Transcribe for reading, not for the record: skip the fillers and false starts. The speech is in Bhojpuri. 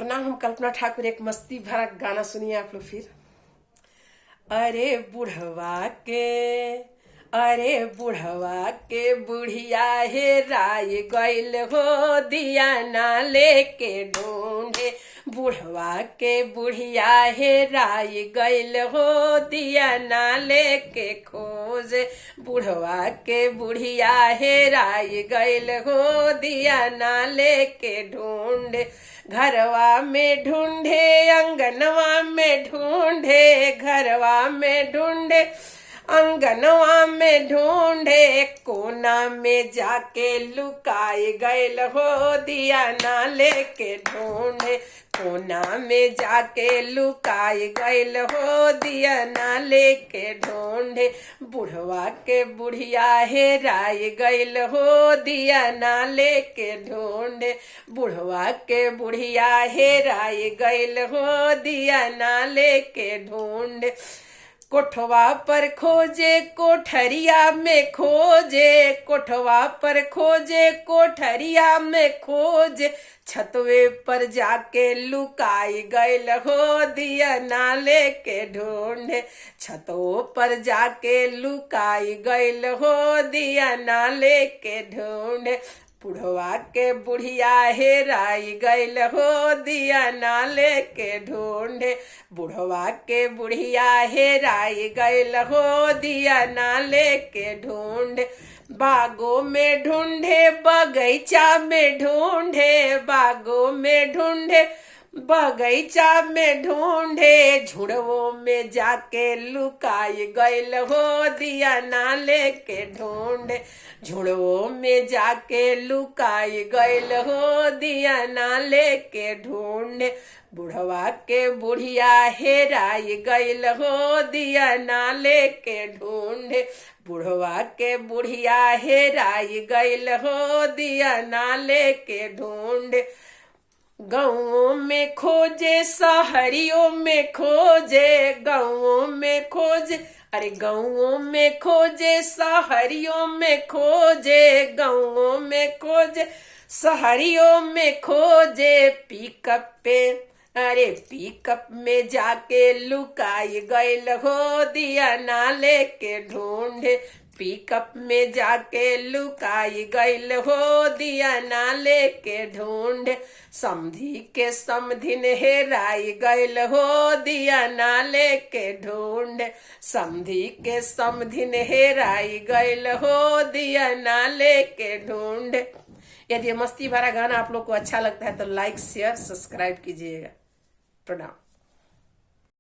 प्रणाम। हम कल्पना ठाकुर। एक मस्ती भरा गाना सुनिए आप लोग फिर। अरे बुढ़वा के, अरे बुढ़वा के बुढ़िया हे राय गइल हो, दिया ना लेके ढूंढे। बुढ़वा के बुढ़िया हे राय गइल हो, दिया ना लेके खोजे। बुढ़वा के बुढ़िया हे राय गइल हो, दिया ना लेके ढूंढे। घरवा में ढूंढे, अंगनवा में ढूंढे, घरवा में ढूंढे, अंगनवा में ढूंढे। कोना में जाके लुकाए गइल हो, दिया ना लेके ढूंढे। कोना में जाके लुकाए गइल हो, दिया ना लेके ढूंढे। बुढ़वा के बुढ़िया हेराय गइल हो, दिया ना लेके ढूंढे। बुढ़वा के बुढ़िया हेराय गइल हो, दिया ना लेके ढूंढे। कोठवा पर खोजे, कोठरिया में खोजे, कोठवा पर खोजे, कोठरिया में खोजे। छतवे पर जाके लुकाई गइल हो, दिया ना लेके ढूंढे। छतों पर जाके लुकाई गइल हो, दिया ना लेके ढूंढे। बुढ़वा के बुढ़िया हेराई गइल हो, दिया ना लेके ढूंढे। बुढ़वा के बुढ़िया हेराई गइल हो, दिया ना लेके ढूंढे। बागों में ढूंढे, बगीचा में ढूंढे, बागों में ढूंढे, बगीचा में ढूंढे। झुड़वों में जाके लुकाई गइल हो, दिया ना लेके ढूंढे। झुड़वों में जाके लुकाई गइल हो, दिया ना लेके ढूंढे। बुढ़वा के बुढ़िया हेराई गइल हो, दिया ना लेके ढूंढे। बुढ़वा के बुढ़िया हेराई गइल हो, दिया ना लेके ढूंढे। गाँवों में खोजे, शहरियों में खोजे, गाँवों में खोजे, अरे गाँवों में खोजे, शहरियों में खोजे, गाँवों में खोजे, शहरियों में खोजे। पिकअप पे, अरे पिकअप में जाके लुकाई गइल हो, दिया ना लेके ढूंढे। पिकअप में जाके लुकाई गइल हो, दिया ना लेके ढूंढे। समधी के समधिन हेराई गइल हो, दिया ना लेके ढूंढे। समधी के समधिन हेराई गइल हो, दिया ना लेके ढूंढे। यदि मस्ती भरा गाना आप लोग को अच्छा लगता है तो लाइक शेयर सब्सक्राइब कीजिएगा। प्रणाम।